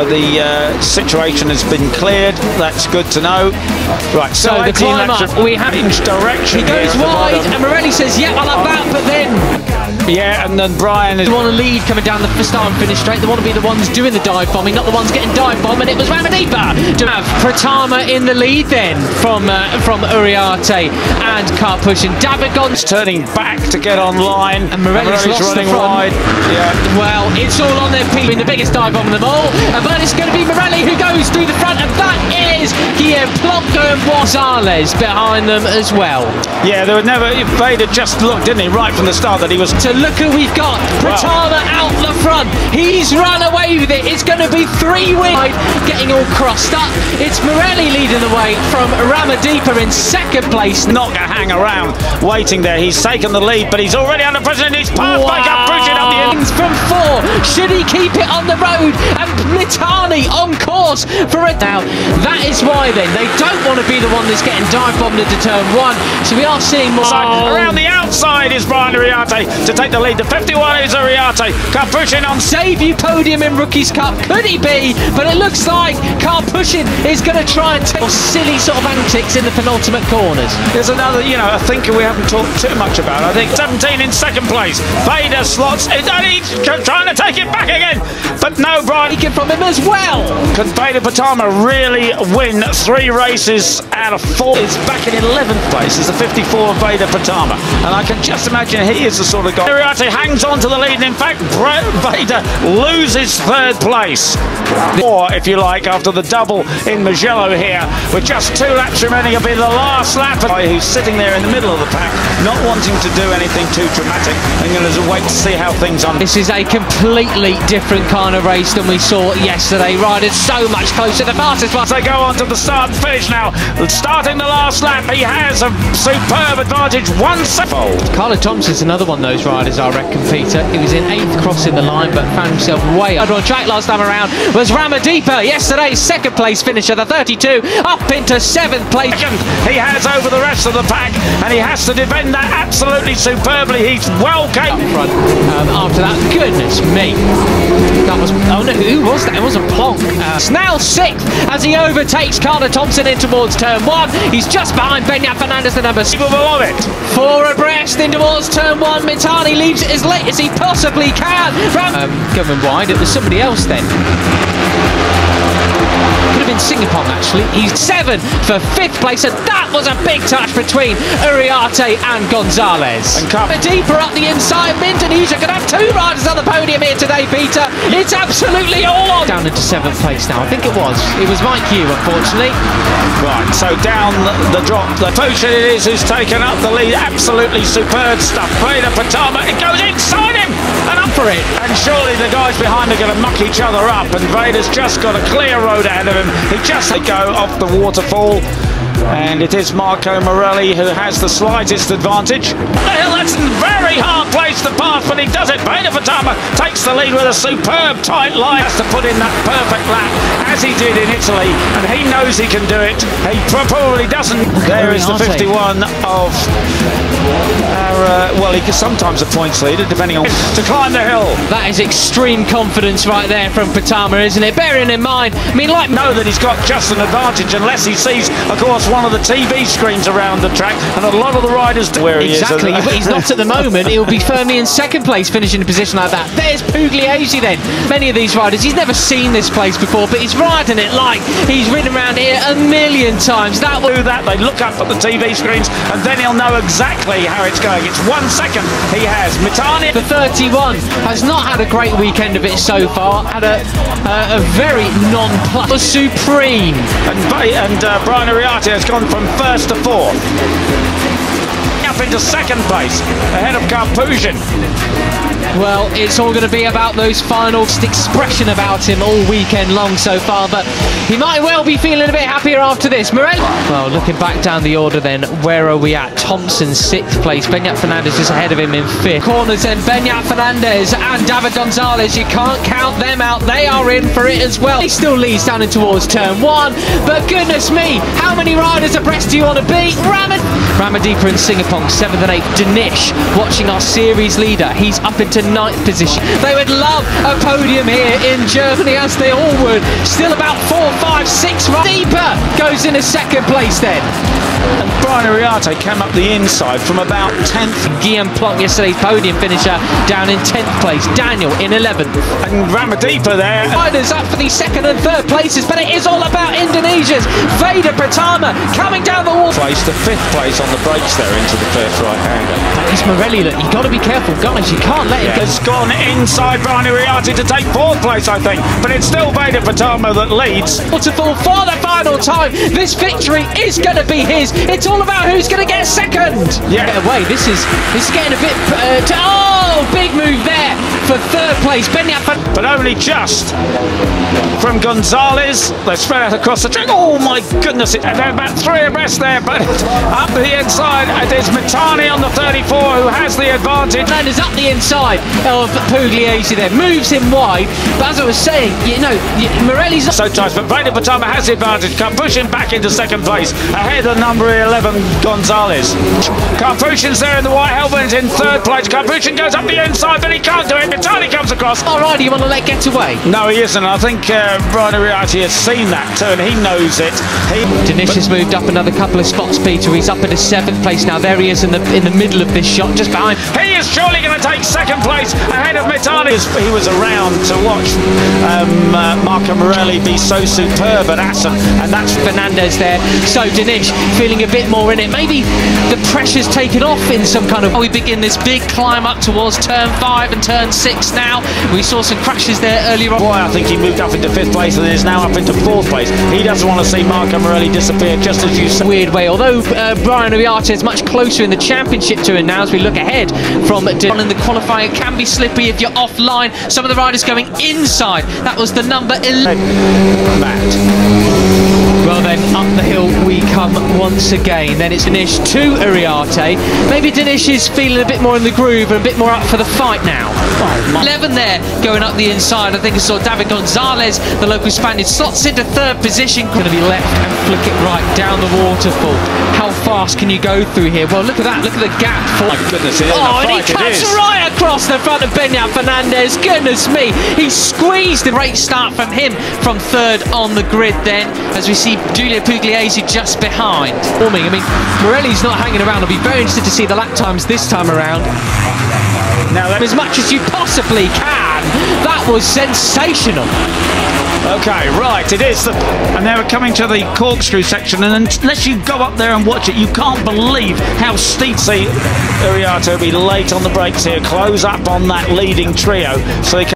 The situation has been cleared. That's good to know. Right, so the climb up, we have changed direction. He goes wide, and Morelli says, "Yeah, I'll have that," but then. Yeah, and then Brian is... They want to lead coming down the start and finish straight. They want to be the ones doing the dive bombing, not the ones getting dive bombed. And it was Ramadipa to have Pratama in the lead then from Uriarte and Karpushin. Davigon's turning back to get online, and Morelli's running wide. Yeah. Well, it's all on their feet. The biggest dive bomb of them all, but it's going to be Morelli who goes through the front, and that is Plonko and Gonzalez behind them as well. Yeah, they would never. Veda just looked, didn't he, right from the start that he was. So look who we've got. Pratama out the front. He's run away with it. It's going to be 3 wide, getting all crossed up. It's Morelli leading the way from Ramadipa in second place. Not going to hang around waiting there. He's taken the lead, but he's already under pressure, and he's passed by Karpushin up the end. From 4. Should he keep it on the road? And Mitani on course for a down. That is why then they don't want to be the one that's getting dive bombed into turn 1. So we are seeing more. Around the outside is Brian Uriarte to take the lead. The 51 is Uriarte. Karpushin on debut podium in Rookies Cup. Could he be? But it looks like Karpushin is going to try and take silly sort of antics in the penultimate corners. There's another, a thinker we haven't talked too much about. I think 17 in second place. Veda slots. He's trying to take it back again. But no, Brian. He can from him as well. Can Veda Pratama really win 3 races out of 4? It's back in 11th place. It's the 54 of Veda Pratama. And I can just imagine he is the sort of guy. Uriarte hangs on to the lead, and in fact, Veda loses 3rd place. Or, if you like, after the double in Mugello here, with just 2 laps remaining, it'll be the last lap. Who's sitting there in the middle of the pack, not wanting to do anything too dramatic, and going to wait to see how things unfold. This is a completely different kind of race than we saw yesterday. Riders so much closer. The fastest one. They go on to the start and finish now. Starting the last lap, he has a superb advantage. 1 second. Carlo Thompson's another one of those riders, I reckon, Peter. He was in 8th crossing the line, but found himself way up on track last time around. Was Ramadipa, yesterday's 2nd place finisher, the 32, up into 7th place. He has over the rest of the pack, and he has to defend that absolutely superbly. He's well capable. After that, goodness me. That was, oh no, who was that? It wasn't Plonk. Now 6th as he overtakes Carlo Thompson in towards turn 1. He's just behind Beñat Fernandez, the number 6. Below it. 4 abreast in towards turn 1. Mitani leaves it as late as he possibly can. Going wide, it was somebody else then. Could have been Singapore actually. He's 7 for 5th place, and that was a big touch between Uriarte and Gonzalez. And deeper up the inside, Indonesia could have 2 riders on the podium here today, Peter. It's absolutely all on. Down into 7th place now, I think it was. It was Mike Hugh, unfortunately. Right, so down the drop. The Toshin it is who's taken up the lead. Absolutely superb stuff. Veda Pratama, it goes inside him and up for it. And surely the guys behind are going to muck each other up, and Veda's just got a clear road ahead of him. He just go off the waterfall, and it is Marco Morelli who has the slightest advantage. That's a very hard place to pass, but he does it. Veda Pratama takes the lead with a superb tight line. Has to put in that perfect lap, as he did in Italy, and he knows he can do it. He probably doesn't. There is the 51 of well, he can sometimes a points leader, depending on to climb the hill. That is extreme confidence right there from Pratama, isn't it? Bearing in mind, I mean, like, know that he's got just an advantage unless he sees, of course, one of the TV screens around the track, and a lot of the riders do where he is. Exactly, but he's not at the moment. He'll be firmly in 2nd place, finishing in a position like that. There's Pugliese then. Many of these riders, he's never seen this place before, but he's riding it like he's ridden around here a million times. That will do that. They look up at the TV screens, and then he'll know exactly how it's going. It's 1 second he has. Mitani, the 31, has not had a great weekend of it so far. Had a very non-plus supreme. And Brian Uriarte has gone from 1st to 4th. Up into 2nd place, ahead of Karpushin. Well, it's all going to be about those final expression about him all weekend long so far, but he might well be feeling a bit happier after this. Morelli. Well, looking back down the order then, where are we at? Thompson 6th place, Beñat Fernandez is ahead of him in 5th. Corners then, Beñat Fernandez and David Gonzalez, you can't count them out, they are in for it as well. He still leads down in towards turn 1, but goodness me, how many riders abreast do you want to beat? Ramadipa and Singapore, 7th and 8th. Danish watching our series leader, he's up into to 9th position. They would love a podium here in Germany, as they all would. Still about 4, 5, 6 deeper goes into 2nd place then. And Brian Uriarte came up the inside from about 10th. Guillaume Plonk, yesterday's podium finisher, down in 10th place. Daniel in 11th. And Ramadipa there. Riders up for the 2nd and 3rd places, but it is all about Indonesia's Veda Pratama coming down the wall. Place to 5th place on the brakes there into the first right-hander. It's Morelli, look, you've got to be careful, guys. You can't let him go. It's gone inside Brian Uriarte to take 4th place, I think. But it's still Veda Pratama that leads. Waterfall for the final time. This victory is going to be his. It's all about who's going to get 2nd. Yeah. Get away. This is getting a bit. Big move there for 3rd place. But only just from Gonzalez. They spread out across the track. Oh my goodness! And they're about 3 abreast there. But up the inside, it is Mitani on the 34 who has the advantage. And is up the inside of Pugliese there. Moves him wide. But as I was saying, you know, Morelli's so tight. But Veda Pratama has the advantage. Carpushin back into 2nd place ahead of number 11 Gonzalez. Carpushin's there in the white helmet in 3rd place. Carpushin goes up the inside, but he can't do it. Mitani comes across. Alright, you want to let get away? No, he isn't. I think Brian Uriarte has seen that turn. He knows it. Danish has moved up another couple of spots, Peter. He's up into 7th place now. There he is in the middle of this shot, just behind. He is surely going to take 2nd place ahead of Mitani. He was around to watch Marco Morelli be so superb at Assen, and that's Fernandez there. So Danish feeling a bit more in it. Maybe the pressure's taken off in some kind of. We begin this big climb up towards turn 5 and turn 6 now. We saw some crashes there earlier on. Boy, I think he moved up into 5th place and is now up into 4th place. He doesn't want to see Marco Morelli disappear, just as you said. Weird way, although Brian Uriarte is much closer in the championship to him now as we look ahead from Dillon in the qualifying. It can be slippery if you're offline. Some of the riders going inside. That was the number 11. Well then, up the hill we come once again. Then it's Danish to Uriarte. Maybe Danish is feeling a bit more in the groove and a bit more up for the fight now. 11 there, going up the inside. I think I saw David Gonzalez, the local Spaniard, slots into 3rd position. Going to be left and flick it right down the waterfall. How fast can you go through here? Well, look at that. Look at the gap. My goodness, it is and he cuts right across the front of Beñat Fernandez. Goodness me, he squeezed a great start from him from 3rd on the grid then, as we see Giulio Pugliese just behind. I mean, Morelli's not hanging around. I'll be very interested to see the lap times this time around. Now, as much as you possibly can. That was sensational. Okay, right, it is. And they were coming to the corkscrew section, and unless you go up there and watch it, you can't believe how steep Uriarte will be late on the brakes here, close up on that leading trio, so they can